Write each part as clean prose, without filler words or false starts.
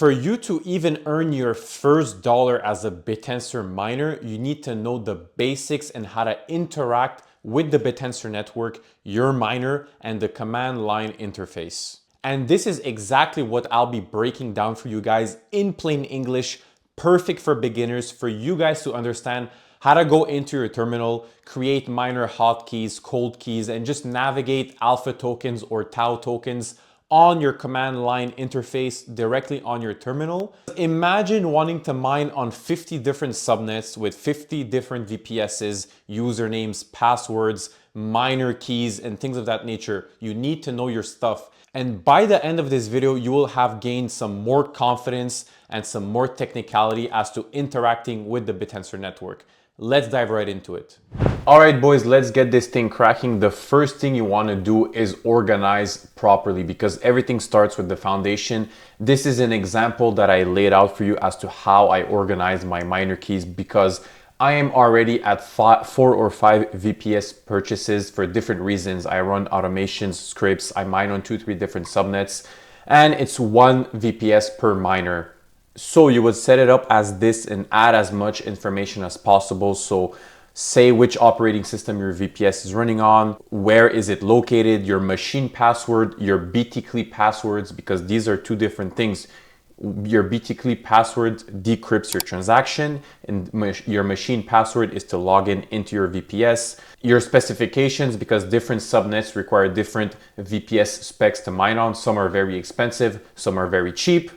For you to even earn your first dollar as a Bittensor miner, you need to know the basics and how to interact with the Bittensor network, your miner, and the command line interface. And this is exactly what I'll be breaking down for you guys in plain English, perfect for beginners, for you guys to understand how to go into your terminal, create miner hotkeys, cold keys, and just navigate alpha tokens or tau tokens on your command line interface directly on your terminal. Imagine wanting to mine on 50 different subnets with 50 different VPSs, usernames, passwords, miner keys, and things of that nature. You need to know your stuff. And by the end of this video, you will have gained some more confidence and some more technicality as to interacting with the Bittensor network. Let's dive right into it. All right, boys, let's get this thing cracking. The first thing you want to do is organize properly because everything starts with the foundation. This is an example that I laid out for you as to how I organize my miner keys because I am already at 4 or 5 VPS purchases for different reasons. I run automations, scripts, I mine on 2-3 different subnets, and it's 1 VPS per miner. So you would set it up as this and add as much information as possible. So say which operating system your VPS is running on, where is it located, your machine password, your BTCLI passwords, because these are 2 different things. Your BTCLI password decrypts your transaction and your machine password is to log into your VPS. Your specifications, because different subnets require different VPS specs to mine on. Some are very expensive, some are very cheap.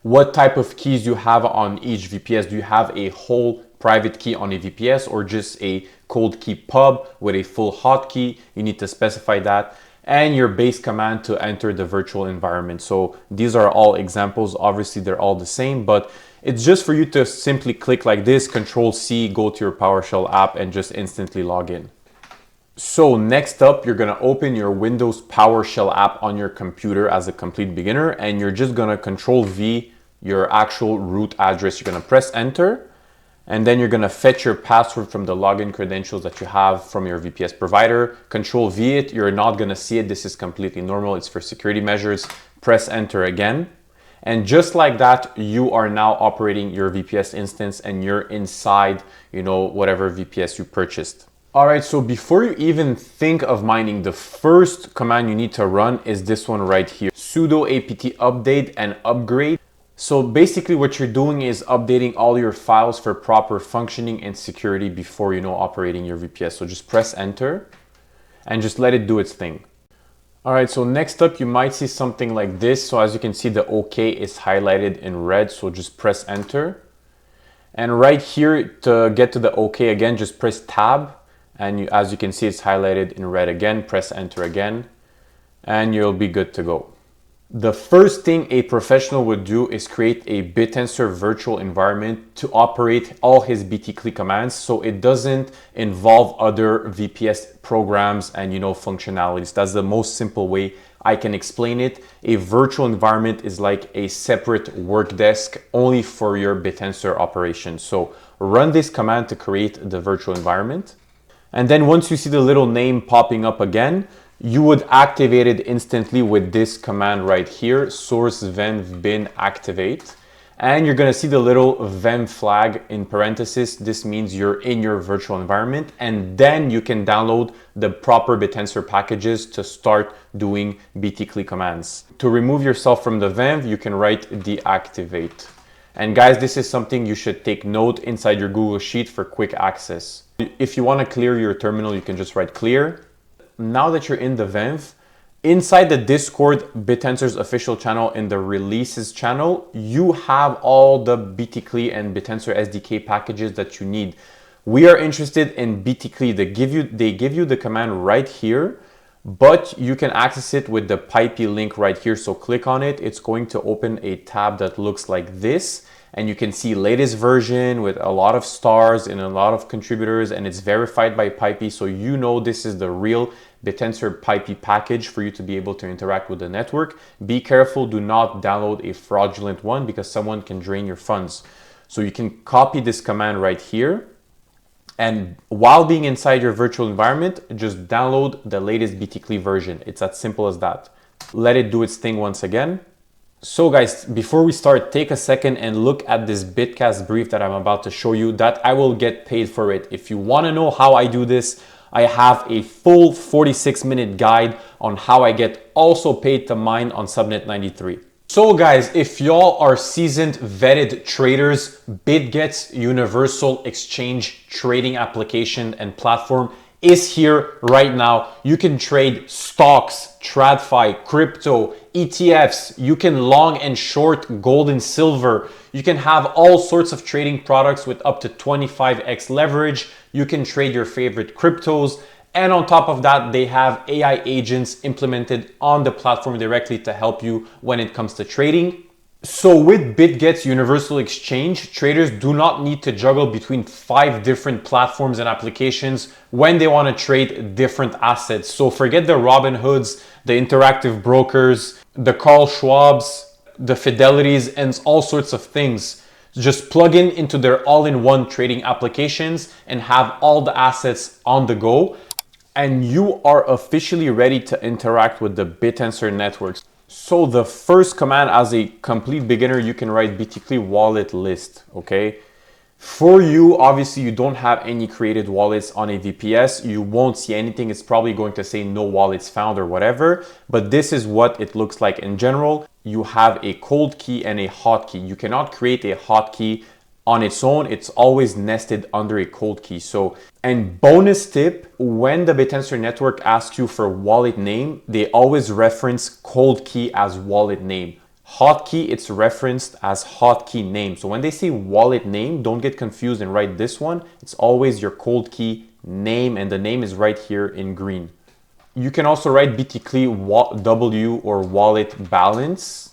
What type of keys you have on each VPS. Do you have a whole private key on a VPS or just a cold key pub with a full hotkey? You need to specify that. And your base command to enter the virtual environment. So these are all examples. Obviously, they're all the same, but it's just for you to simply click like this, Control-C, go to your PowerShell app and just instantly log in. So next up, you're gonna open your Windows PowerShell app on your computer as a complete beginner, and you're just gonna Control-V your actual root address. You're gonna press enter, and then you're gonna fetch your password from the login credentials that you have from your VPS provider. Control-V it, you're not gonna see it. This is completely normal. It's for security measures. Press enter again. And just like that, you are now operating your VPS instance and you're inside, whatever VPS you purchased. All right, so before you even think of mining, the first command you need to run is this one right here, sudo apt update and upgrade. So basically what you're doing is updating all your files for proper functioning and security before operating your VPS. So just press enter and just let it do its thing. All right, so next up you might see something like this. So as you can see, the OK is highlighted in red. So just press enter. And right here to get to the OK again, just press tab. And as you can see, it's highlighted in red again. Press enter again and you'll be good to go. The first thing a professional would do is create a Bittensor virtual environment to operate all his BTCLI commands so it doesn't involve other VPS programs and functionalities. That's the most simple way I can explain it. A virtual environment is like a separate work desk only for your Bittensor operation. So run this command to create the virtual environment. And then once you see the little name popping up again, you would activate it instantly with this command right here, source venv bin activate. And you're gonna see the little venv flag in parentheses. This means you're in your virtual environment, and then you can download the proper Bittensor packages to start doing BTCLI commands. To remove yourself from the venv, you can write deactivate. And guys, this is something you should take note inside your Google Sheet for quick access. If you wanna clear your terminal, you can just write clear. Now that you're in the venv, inside the Discord, Bittensor's official channel, in the releases channel, you have all the BTCLI and Bittensor SDK packages that you need. We are interested in BTCLI. They give you the command right here, but you can access it with the Pipey link right here. So click on it. It's going to open a tab that looks like this. And you can see latest version with a lot of stars and a lot of contributors, and it's verified by Pipey. So this is the real Bittensor Pipey package for you to be able to interact with the network. Be careful, do not download a fraudulent one because someone can drain your funds. So you can copy this command right here. And while being inside your virtual environment, just download the latest BTCLI version. It's as simple as that. Let it do its thing once again. So guys, before we start, take a second and look at this Bitcast brief that I'm about to show you that I will get paid for it. If you want to know how I do this, I have a full 46-minute guide on how I get also paid to mine on Subnet 93. So guys, if y'all are seasoned, vetted traders, Bitget's universal exchange trading application and platform is here right now. You can trade stocks, TradFi, crypto, ETFs. You can long and short gold and silver. You can have all sorts of trading products with up to 25x leverage. You can trade your favorite cryptos. And on top of that, they have AI agents implemented on the platform directly to help you when it comes to trading. So with Bitget's universal exchange, traders do not need to juggle between 5 different platforms and applications when they want to trade different assets. So forget the Robinhoods, the Interactive Brokers, the Carl Schwabs, the Fidelities, and all sorts of things. Just plug into their all-in-one trading applications and have all the assets on the go. And you are officially ready to interact with the Bittensor networks. So the first command, as a complete beginner, you can write BTCLI wallet list, okay? For you, obviously you don't have any created wallets on a VPS. You won't see anything. It's probably going to say no wallets found or whatever, but this is what it looks like in general. You have a cold key and a hotkey. You cannot create a hotkey on its own. It's always nested under a cold key. So, and bonus tip, when the Bittensor network asks you for wallet name, they always reference cold key as wallet name. Hotkey, it's referenced as hotkey name. So when they say wallet name, don't get confused and write this one. It's always your cold key name, and the name is right here in green. You can also write BTCLI W or wallet balance.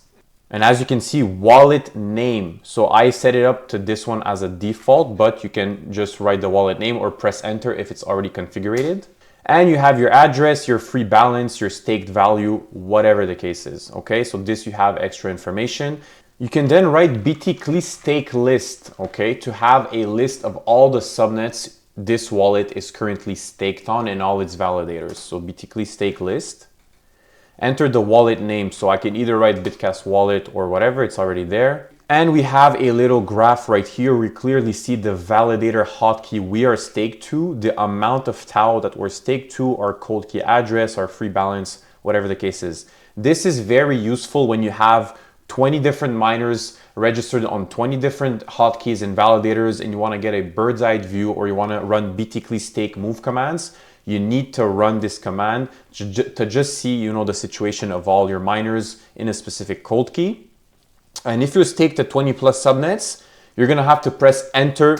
And as you can see, wallet name. So I set it up to this one as a default, but you can just write the wallet name or press enter if it's already configured. And you have your address, your free balance, your staked value, whatever the case is. Okay, so this you have extra information. You can then write BTCLI stake list, okay, to have a list of all the subnets this wallet is currently staked on and all its validators. So BTCLI stake list. Enter the wallet name. So I can either write Bitcast wallet or whatever, it's already there. And we have a little graph right here. We clearly see the validator hotkey we are staked to, the amount of tau that we're staked to, our cold key address, our free balance, whatever the case is. This is very useful when you have 20 different miners registered on 20 different hotkeys and validators, and you want to get a bird's eye view, or you want to run BTCLI stake move commands. You need to run this command to just see, you know, the situation of all your miners in a specific cold key. And if you're staked to 20 plus subnets, you're going to have to press enter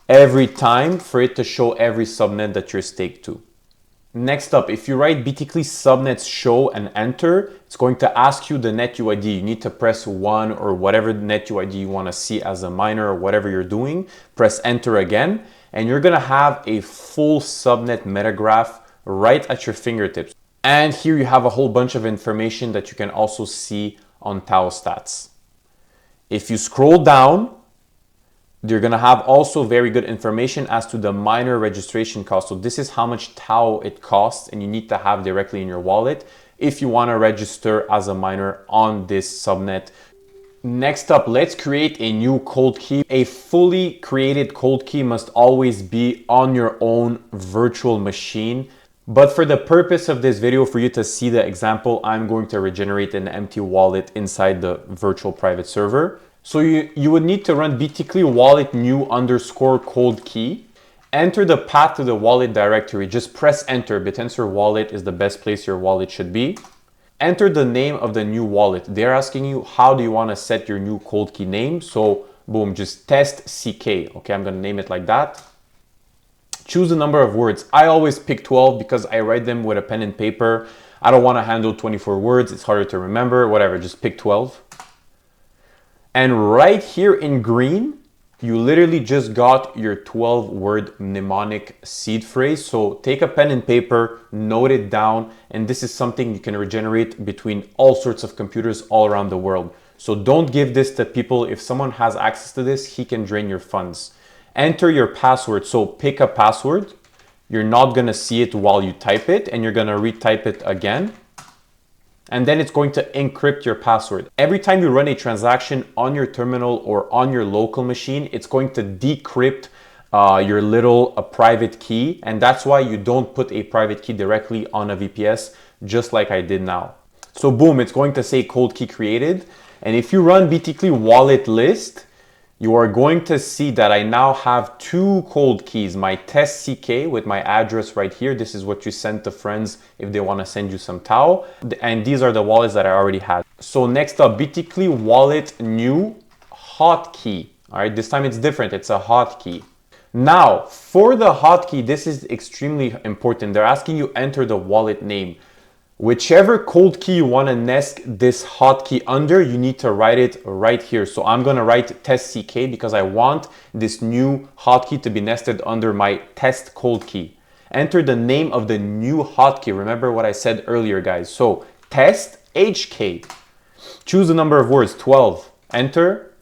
every time for it to show every subnet that you're staked to. Next up, if you write BTCLI subnets show and enter, it's going to ask you the net UID. You need to press 1 or whatever net UID you want to see as a miner or whatever you're doing. Press enter again, and you're going to have a full subnet metagraph right at your fingertips. And here you have a whole bunch of information that you can also see on tau stats. If you scroll down, you're going to have also very good information as to the miner registration cost. So this is how much tau it costs, and you need to have directly in your wallet if you want to register as a miner on this subnet. Next up, let's create a new cold key. A fully created cold key must always be on your own virtual machine. But for the purpose of this video, for you to see the example, I'm going to regenerate an empty wallet inside the virtual private server. So you would need to run BTCLI wallet new underscore cold key. Enter the path to the wallet directory. Just press enter. Bittensor wallet is the best place your wallet should be. Enter the name of the new wallet. They're asking you, how do you want to set your new cold key name? So boom, just test CK. Okay, I'm going to name it like that. Choose the number of words. I always pick 12 because I write them with a pen and paper. I don't want to handle 24 words. It's harder to remember, whatever, just pick 12. And right here in green, you literally just got your 12-word mnemonic seed phrase. So take a pen and paper, note it down, and this is something you can regenerate between all sorts of computers all around the world. So don't give this to people. If someone has access to this, he can drain your funds. Enter your password. So pick a password. You're not going to see it while you type it, and you're going to retype it again. and then it's going to encrypt your password. Every time you run a transaction on your terminal or on your local machine, it's going to decrypt your little private key, and that's why you don't put a private key directly on a VPS, just like I did now. So boom, it's going to say cold key created, and if you run BTCLI wallet list, you are going to see that I now have two cold keys, my test CK with my address right here. This is what you send to friends if they want to send you some Tau. And these are the wallets that I already had. So next up, BTCLI wallet new hotkey. All right, this time it's different. It's a hotkey. Now, for the hotkey, this is extremely important. They're asking you enter the wallet name. Whichever cold key you want to nest this hotkey under, you need to write it right here. So I'm going to write test CK because I want this new hotkey to be nested under my test cold key. Enter the name of the new hotkey. Remember what I said earlier, guys. So test HK. Choose the number of words, 12. Enter.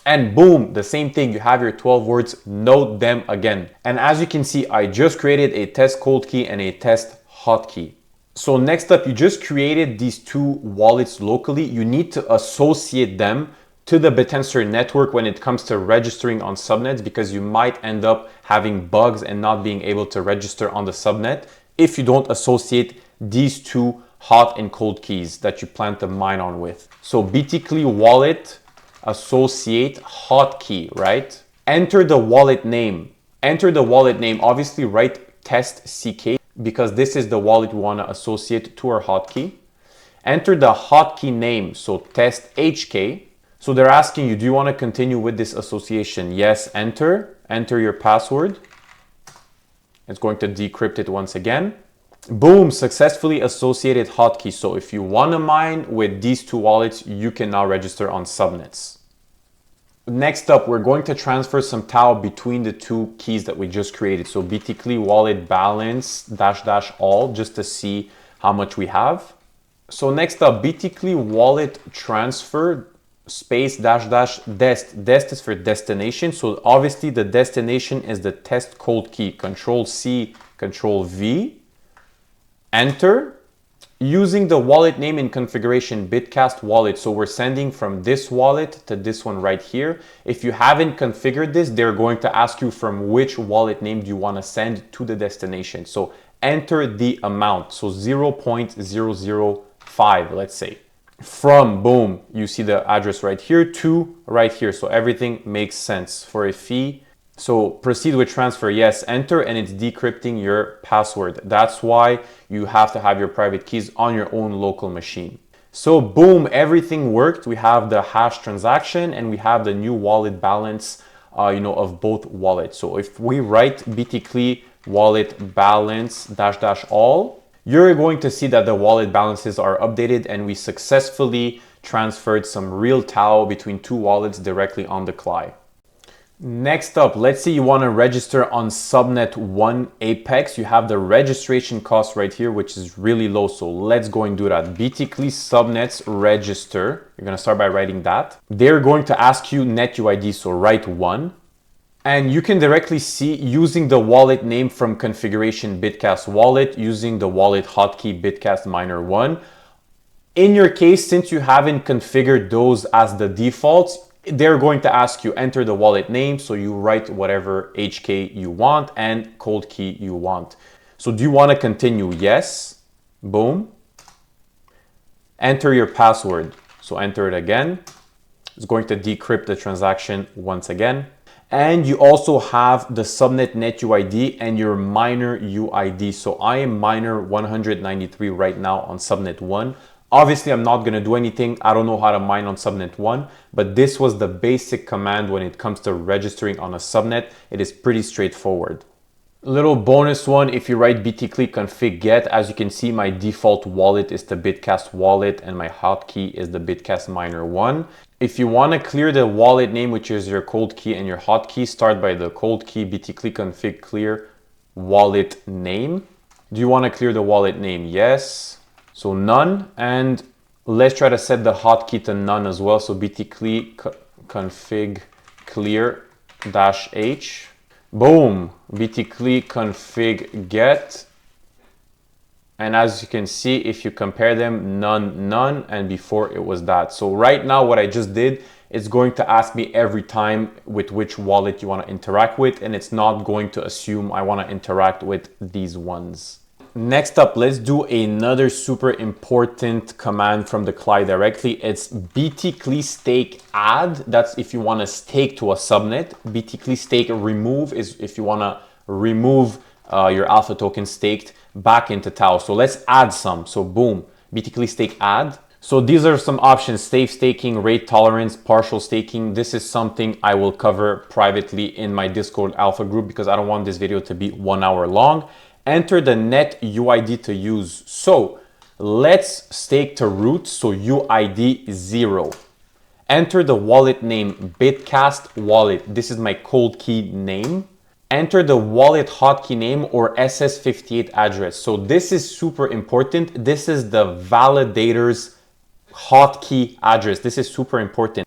And boom, the same thing. You have your 12 words. Note them again. And as you can see, I just created a test cold key and a test hotkey. So next up, you just created these two wallets locally. You need to associate them to the Bittensor network when it comes to registering on subnets, because you might end up having bugs and not being able to register on the subnet if you don't associate these two hot and cold keys that you plan to mine on with. So BTCLI wallet associate hotkey, right? Enter the wallet name. Enter the wallet name. Obviously write test CK, because this is the wallet we want to associate to our hotkey. Enter the hotkey name, so test HK. So they're asking you, do you want to continue with this association? Yes, enter. Enter your password. It's going to decrypt it once again. Boom, successfully associated hotkey. So if you want to mine with these two wallets, you can now register on subnets. Next up, we're going to transfer some Tau between the two keys that we just created. So BTCLI wallet balance -- all, just to see how much we have. So next up, BTCLI wallet transfer space -- dest. Dest is for destination. So obviously the destination is the test cold key. Control C, Control V, enter. Using the wallet name in configuration Bitcast wallet. So we're sending from this wallet to this one right here. If you haven't configured this, they're going to ask you from which wallet name do you want to send to the destination. So enter the amount. So 0.005, let's say. From, boom, you see the address right here to right here. So everything makes sense. For a fee, so proceed with transfer, yes, enter, and it's decrypting your password. That's why you have to have your private keys on your own local machine. So boom, everything worked. We have the hash transaction and we have the new wallet balance, of both wallets. So if we write BTCLI wallet balance -- all, you're going to see that the wallet balances are updated and we successfully transferred some real Tau between two wallets directly on the CLI. Next up, let's say you want to register on subnet 1 Apex. You have the registration cost right here, which is really low. So let's go and do that. BTCLI subnets register. You're going to start by writing that. They're going to ask you net UID. So write 1. And you can directly see using the wallet name from configuration Bitcast wallet, using the wallet hotkey Bitcast miner 1. In your case, since you haven't configured those as the defaults, they're going to ask you enter the wallet name. So you write whatever HK you want and cold key you want. So do you want to continue? Yes. Boom. Enter your password. So enter it again. It's going to decrypt the transaction once again. And you also have the subnet net UID and your miner UID. So I am miner 193 right now on subnet 1. Obviously, I'm not going to do anything. I don't know how to mine on subnet 1, but this was the basic command when it comes to registering on a subnet. It is pretty straightforward. Little bonus one, if you write BTCLI config get, as you can see, my default wallet is the Bitcast wallet and my hotkey is the Bitcast miner 1. If you want to clear the wallet name, which is your cold key and your hotkey, start by the cold key BTCLI config clear wallet name. Do you want to clear the wallet name? Yes. So none, and let's try to set the hotkey to none as well. So BTCLI config clear -h. Boom, BTCLI config get And as you can see, if you compare them, none, none, and before it was that. So right now what I just did is going to ask me every time with which wallet you want to interact with, and it's not going to assume I want to interact with these ones. Next up, let's do another super important command from the CLI directly. It's BTCLI stake add. That's if you want to stake to a subnet. BTCLI stake remove is if you want to remove your alpha token staked back into Tau. So let's add some. So boom, BTCLI stake add. So these are some options: safe staking, rate tolerance, partial staking. This is something I will cover privately in my Discord alpha group because I don't want this video to be 1 hour long. Enter the net UID to use. So let's stake to root. So UID 0. Enter the wallet name Bitcast wallet. This is my cold key name. Enter the wallet hotkey name or SS58 address. So this is super important. This is the validator's hotkey address. This is super important.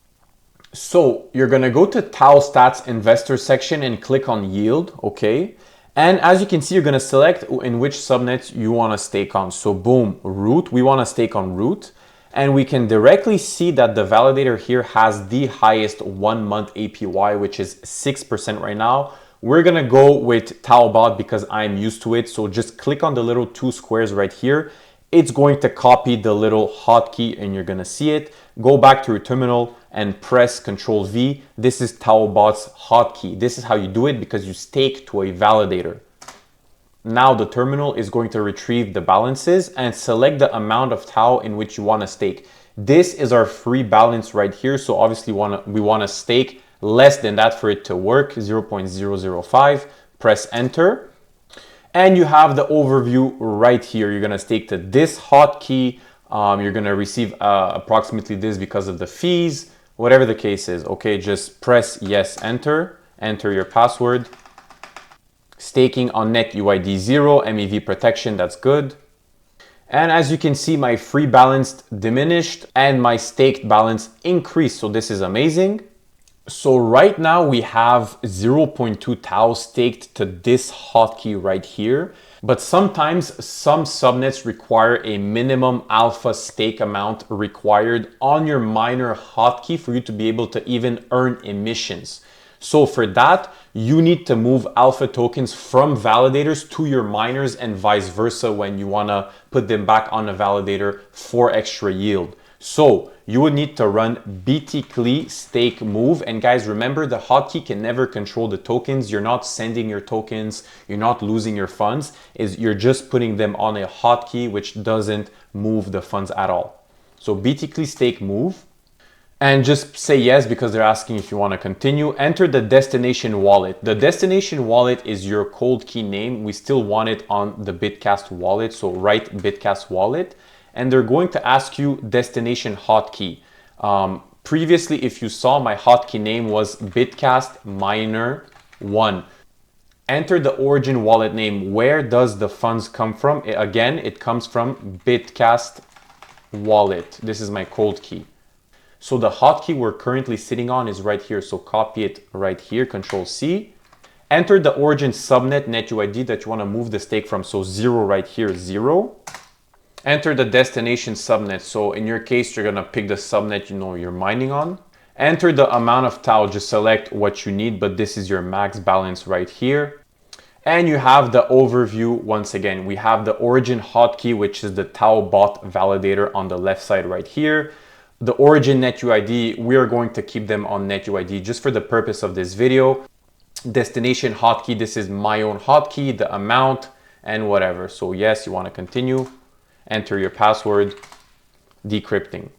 So you're going to go to Tau Stats Investor section and click on yield. Okay. And as you can see, you're going to select in which subnets you want to stake on. So boom, root. We want to stake on root. And we can directly see that the validator here has the highest 1 month APY, which is 6% right now. We're going to go with Taobot because I'm used to it. So just click on the little 2 squares right here. It's going to copy the little hotkey and you're going to see it. Go back to your terminal and press Ctrl V. This is Taobot's hotkey. This is how you do it because you stake to a validator. Now the terminal is going to retrieve the balances and select the amount of Tau in which you want to stake. This is our free balance right here. So obviously we want to stake less than that for it to work, 0.005. Press enter. And you have the overview right here. You're going to stake to this hotkey. You're going to receive approximately this because of the fees, whatever the case is. Okay, just press yes, enter your password. Staking on net UID 0, MEV protection, that's good. And as you can see, my free balance diminished and my staked balance increased. So this is amazing. So right now we have 0.2 Tau staked to this hotkey right here. But sometimes some subnets require a minimum alpha stake amount required on your miner hotkey for you to be able to even earn emissions. So for that, you need to move alpha tokens from validators to your miners and vice versa when you want to put them back on a validator for extra yield. So you would need to run BTCLI stake move. And guys, remember the hotkey can never control the tokens. You're not sending your tokens. You're not losing your funds. You're just putting them on a hotkey, which doesn't move the funds at all. So BTCLI stake move. And just say yes because they're asking if you want to continue. Enter the destination wallet. The destination wallet is your cold key name. We still want it on the Bitcast wallet. So write Bitcast wallet. And they're going to ask you destination hotkey. Previously, if you saw, my hotkey name was Bitcast Miner 1. Enter the origin wallet name. Where does the funds come from? Again, it comes from Bitcast wallet. This is my cold key. So the hotkey we're currently sitting on is right here. So copy it right here, Control C. Enter the origin subnet net UID that you want to move the stake from. So 0 right here, 0. Enter the destination subnet. So in your case, you're going to pick the subnet you're mining on. Enter the amount of Tau. Just select what you need, but this is your max balance right here. And you have the overview. Once again, we have the origin hotkey, which is the Tau bot validator on the left side right here. The origin net UID, we are going to keep them on net UID just for the purpose of this video. Destination hotkey, this is my own hotkey, the amount and whatever. So yes, you want to continue. Enter your password, decrypting.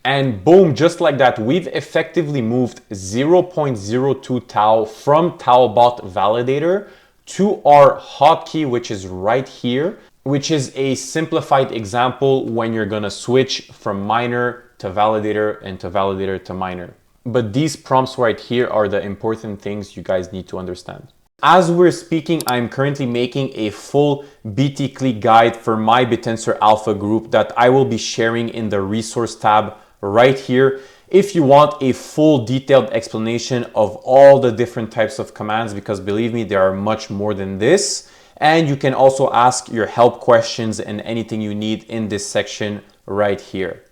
And boom, just like that, we've effectively moved 0.02 Tau from Taobot validator to our hotkey, which is right here, which is a simplified example when you're going to switch from miner to validator and to validator to miner. But these prompts right here are the important things you guys need to understand. As we're speaking, I'm currently making a full BTCLI guide for my Bittensor Alpha group that I will be sharing in the resource tab right here. If you want a full detailed explanation of all the different types of commands, because believe me, there are much more than this. And you can also ask your help questions and anything you need in this section right here.